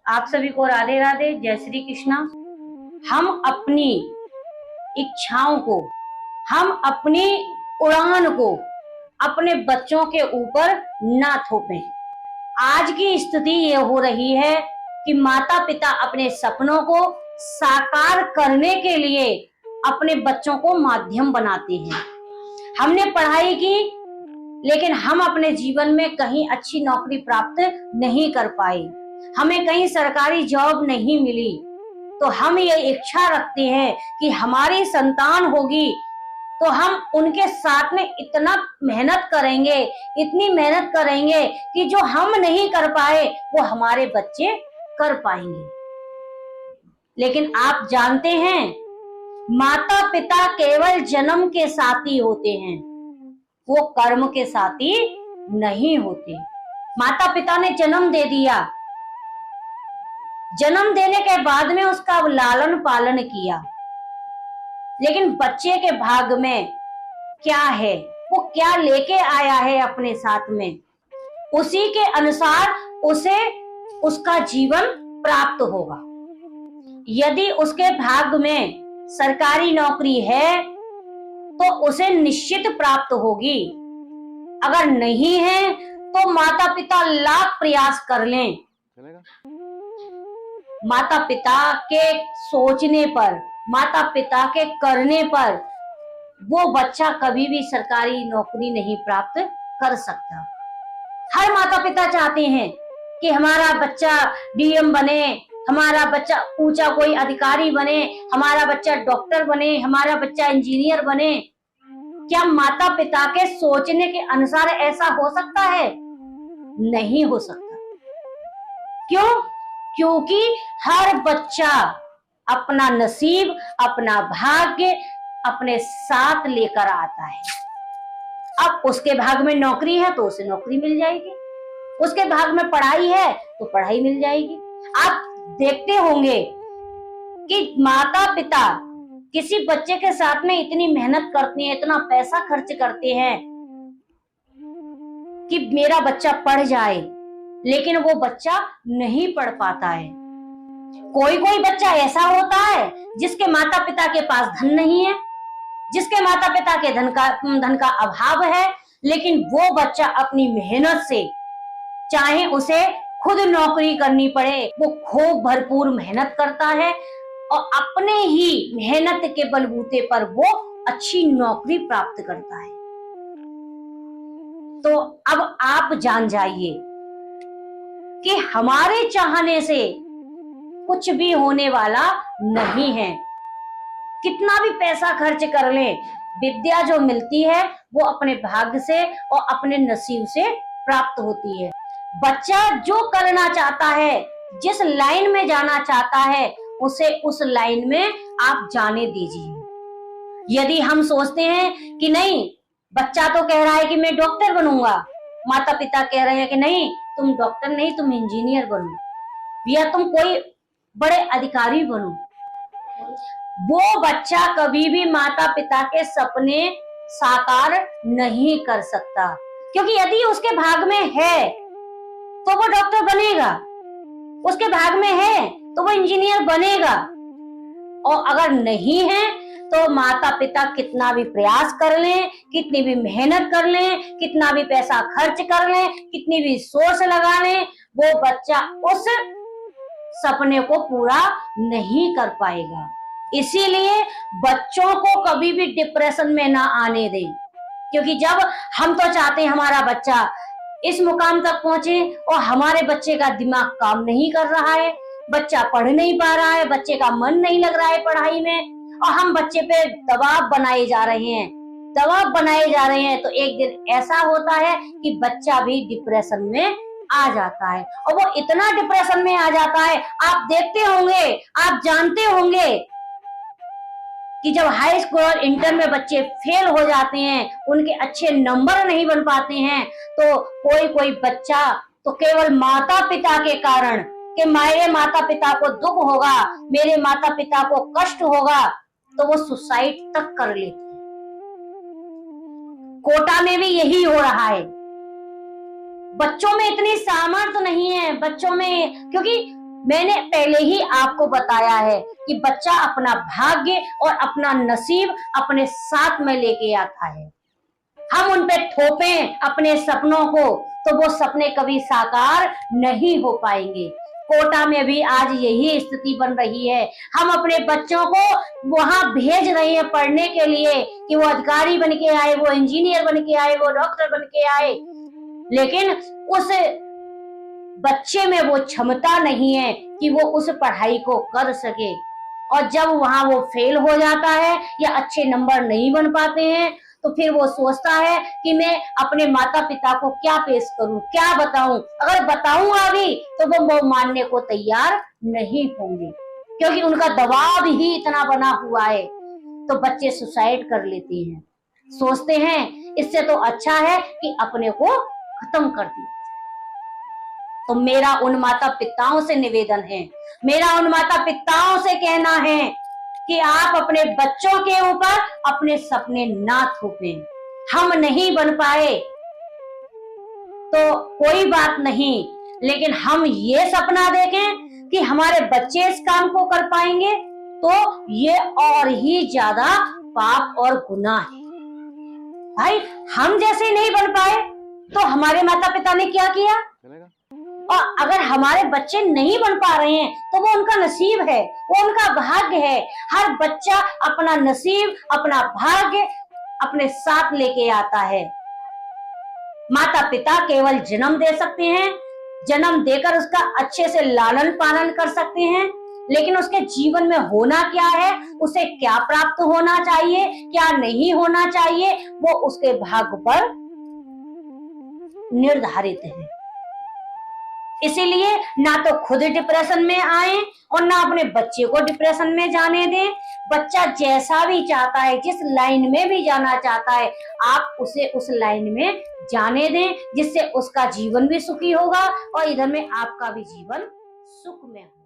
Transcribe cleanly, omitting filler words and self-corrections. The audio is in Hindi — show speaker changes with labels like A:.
A: आप सभी को राधे राधे, जय श्री कृष्णा। हम अपनी इच्छाओं को, हम अपनी उड़ान को अपने बच्चों के ऊपर ना थोपें। आज की स्थिति ये हो रही है कि माता पिता अपने सपनों को साकार करने के लिए अपने बच्चों को माध्यम बनाते हैं। हमने पढ़ाई की, लेकिन हम अपने जीवन में कहीं अच्छी नौकरी प्राप्त नहीं कर पाए, हमें कहीं सरकारी जॉब नहीं मिली, तो हम ये इच्छा रखते हैं कि हमारी संतान होगी तो हम उनके साथ में इतना मेहनत करेंगे, इतनी मेहनत करेंगे कि जो हम नहीं कर पाए वो हमारे बच्चे कर पाएंगे। लेकिन आप जानते हैं, माता पिता केवल जन्म के साथी होते हैं, वो कर्म के साथी नहीं होते। माता पिता ने जन्म दे दिया, जन्म देने के बाद में उसका लालन पालन किया, लेकिन बच्चे के भाग में क्या है, वो क्या लेके आया है अपने साथ में, उसी के अनुसार उसे उसका जीवन प्राप्त होगा। यदि उसके भाग में सरकारी नौकरी है तो उसे निश्चित प्राप्त होगी, अगर नहीं है तो माता पिता लाख प्रयास कर लें, माता पिता के सोचने पर, माता पिता के करने पर वो बच्चा कभी भी सरकारी नौकरी नहीं प्राप्त कर सकता। हर माता पिता चाहते हैं कि हमारा बच्चा डीएम बने, हमारा बच्चा ऊंचा कोई अधिकारी बने, हमारा बच्चा डॉक्टर बने, हमारा बच्चा इंजीनियर बने। क्या माता पिता के सोचने के अनुसार ऐसा हो सकता है? नहीं हो सकता। क्यों? क्योंकि हर बच्चा अपना नसीब, अपना भाग्य अपने साथ लेकर आता है। अब उसके भाग में नौकरी है तो उसे नौकरी मिल जाएगी, उसके भाग में पढ़ाई है तो पढ़ाई मिल जाएगी। आप देखते होंगे कि माता पिता किसी बच्चे के साथ में इतनी मेहनत करते हैं, इतना पैसा खर्च करते हैं कि मेरा बच्चा पढ़ जाए, लेकिन वो बच्चा नहीं पढ़ पाता है। कोई कोई बच्चा ऐसा होता है जिसके माता पिता के पास धन नहीं है, जिसके माता पिता के धन का अभाव है, लेकिन वो बच्चा अपनी मेहनत से, चाहे उसे खुद नौकरी करनी पड़े, वो खूब भरपूर मेहनत करता है और अपने ही मेहनत के बलबूते पर वो अच्छी नौकरी प्राप्त करता है। तो अब आप जान जाइए कि हमारे चाहने से कुछ भी होने वाला नहीं है। कितना भी पैसा खर्च कर लें, विद्या जो मिलती है वो अपने भाग्य से और अपने नसीब से प्राप्त होती है। बच्चा जो करना चाहता है, जिस लाइन में जाना चाहता है, उसे उस लाइन में आप जाने दीजिए। यदि हम सोचते हैं कि नहीं, बच्चा तो कह रहा है कि मैं डॉक्टर बनूंगा, माता पिता कह रहे हैं कि नहीं तुम डॉक्टर नहीं, तुम इंजीनियर बनो या तुम कोई बड़े अधिकारी बनो, वो बच्चा कभी भी माता पिता के सपने साकार नहीं कर सकता। क्योंकि यदि उसके भाग में है तो वो डॉक्टर बनेगा, उसके भाग में है तो वो इंजीनियर बनेगा, और अगर नहीं है तो माता पिता कितना भी प्रयास कर लें, कितनी भी मेहनत कर लें, कितना भी पैसा खर्च कर लें, कितनी भी सोच लगा लें, वो बच्चा उस सपने को पूरा नहीं कर पाएगा। इसीलिए बच्चों को कभी भी डिप्रेशन में ना आने दें, क्योंकि जब हम तो चाहते हैं हमारा बच्चा इस मुकाम तक पहुंचे और हमारे बच्चे का दिमाग काम नहीं कर रहा है, बच्चा पढ़ नहीं पा रहा है, बच्चे का मन नहीं लग रहा है पढ़ाई में, और हम बच्चे पे दबाव बनाए जा रहे हैं, दबाव बनाए जा रहे हैं, तो एक दिन ऐसा होता है कि बच्चा भी डिप्रेशन में आ जाता है। और वो इतना डिप्रेशन में आ जाता है, आप देखते होंगे, आप जानते होंगे कि जब हाई स्कूल और इंटर में बच्चे फेल हो जाते हैं, उनके अच्छे नंबर नहीं बन पाते हैं, तो कोई कोई बच्चा तो केवल माता पिता के कारण कि मेरे माता पिता को दुख होगा, मेरे माता पिता को कष्ट होगा, तो वो सुसाइड तक कर लेते हैं। कोटा में भी यही हो रहा है। बच्चों में इतनी सामर्थ्य नहीं है, बच्चों में, क्योंकि मैंने पहले ही आपको बताया है कि बच्चा अपना भाग्य और अपना नसीब अपने साथ में लेके आता है। हम उन पे थोपें अपने सपनों को तो वो सपने कभी साकार नहीं हो पाएंगे। कोटा में भी आज यही स्थिति बन रही है। हम अपने बच्चों को वहां भेज रहे हैं पढ़ने के लिए कि वो अधिकारी बन के आए, वो इंजीनियर बन के आए, वो डॉक्टर बन के आए, लेकिन उस बच्चे में वो क्षमता नहीं है कि वो उस पढ़ाई को कर सके। और जब वहां वो फेल हो जाता है या अच्छे नंबर नहीं बन पाते हैं तो फिर वो सोचता है कि मैं अपने माता पिता को क्या पेश करूं, क्या बताऊं। अगर बताऊंगा भी तो वो मानने को तैयार नहीं होंगे, क्योंकि उनका दबाव ही इतना बना हुआ है। तो बच्चे सुसाइड कर लेते हैं, सोचते हैं इससे तो अच्छा है कि अपने को खत्म कर दिया। तो मेरा उन माता पिताओं से निवेदन है, मेरा उन माता पिताओं से कहना है कि आप अपने बच्चों के ऊपर अपने सपने ना थोपें। हम नहीं बन पाए तो कोई बात नहीं, लेकिन हम ये सपना देखें कि हमारे बच्चे इस काम को कर पाएंगे तो ये और ही ज्यादा पाप और गुनाह है। भाई हम जैसे नहीं बन पाए तो हमारे माता पिता ने क्या किया, और अगर हमारे बच्चे नहीं बन पा रहे हैं तो वो उनका नसीब है, वो उनका भाग्य है। हर बच्चा अपना नसीब, अपना भाग्य अपने साथ लेके आता है। माता पिता केवल जन्म दे सकते हैं, जन्म देकर उसका अच्छे से लालन पालन कर सकते हैं, लेकिन उसके जीवन में होना क्या है, उसे क्या प्राप्त होना चाहिए, क्या नहीं होना चाहिए, वो उसके भाग्य पर निर्धारित है। इसीलिए ना तो खुद डिप्रेशन में आए और ना अपने बच्चे को डिप्रेशन में जाने दें। बच्चा जैसा भी चाहता है, जिस लाइन में भी जाना चाहता है, आप उसे उस लाइन में जाने दें, जिससे उसका जीवन भी सुखी होगा और इधर में आपका भी जीवन सुख में होगा।